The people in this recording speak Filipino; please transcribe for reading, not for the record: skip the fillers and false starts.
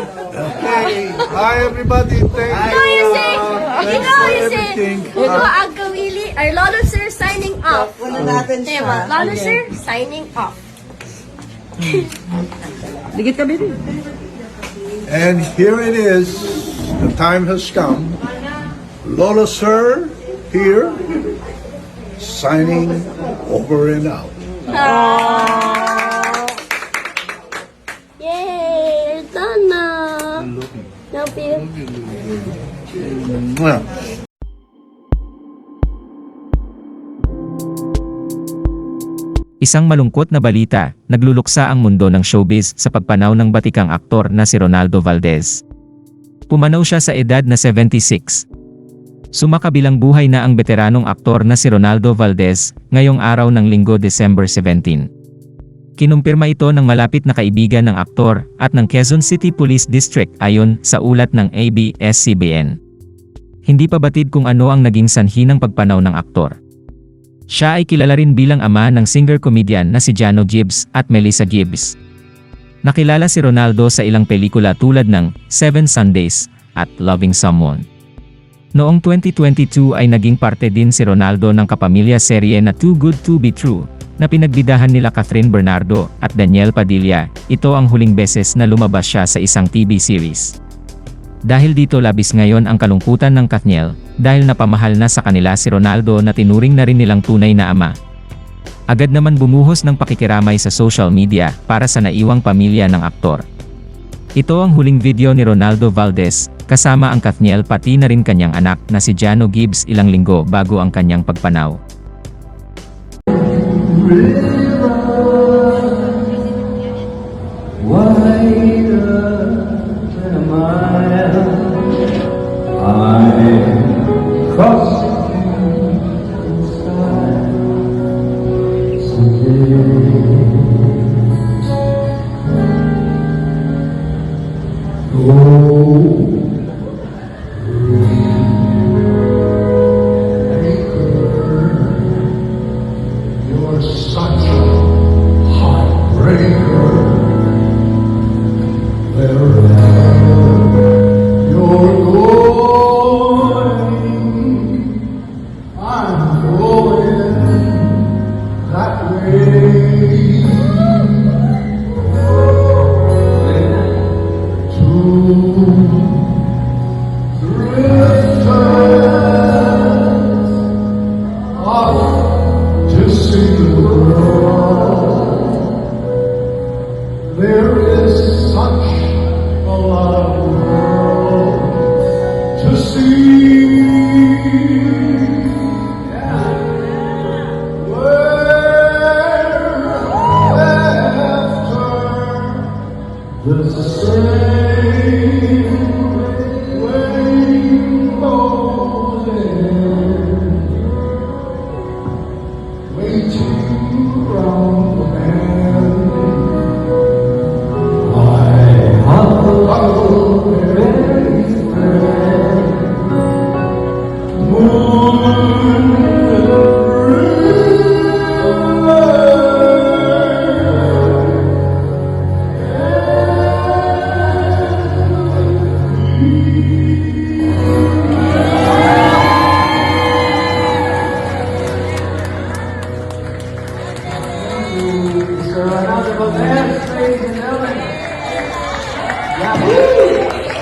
Okay. Hi, everybody. Thank You know, you say, Thanks for everything. Uncle Willie, our Lolo Sir signing off. Una natin Diba? siya. Lolo Sir signing off. Digit kami din. And here it is. The time has come. Lola Sir here, signing over and out. Yay! You're done na. Love you. Mwah. Isang malungkot na balita, nagluluksa ang mundo ng showbiz sa pagpanaw ng batikang aktor na si Ronaldo Valdez. Pumanaw siya sa edad na 76. Sumakabilang buhay na ang veteranong aktor na si Ronaldo Valdez, ngayong araw ng Linggo, December 17. Kinumpirma ito ng malapit na kaibigan ng aktor at ng Quezon City Police District ayon sa ulat ng ABS-CBN. Hindi pa batid kung ano ang naging sanhi ng pagpanaw ng aktor. Siya ay kilala rin bilang ama ng singer-comedian na si Jano Gibbs at Melissa Gibbs. Nakilala si Ronaldo sa ilang pelikula tulad ng Seven Sundays at Loving Someone. Noong 2022 ay naging parte din si Ronaldo ng kapamilya serye na Too Good to Be True, na pinagbidahan nila Catherine Bernardo at Daniel Padilla. Ito ang huling beses na lumabas siya sa isang TV series. Dahil dito labis ngayon ang kalungkutan ng Kathniel, dahil napamahal na sa kanila si Ronaldo na tinuring na rin nilang tunay na ama. Agad naman bumuhos ng pakikiramay sa social media para sa naiwang pamilya ng aktor. Ito ang huling video ni Ronaldo Valdez, kasama ang Kathniel pati na rin kanyang anak na si Jano Gibbs ilang linggo bago ang kanyang pagpanaw. You're such a heartbreaker. Wherever you're going, I'm going that way. To to see the world. There is such a lot of world to see. Whereafter the same rainbows end, waiting round the bend. My huckleberry friend, moon Sir Ronaldo Valdez, ladies and gentlemen. Yahoo!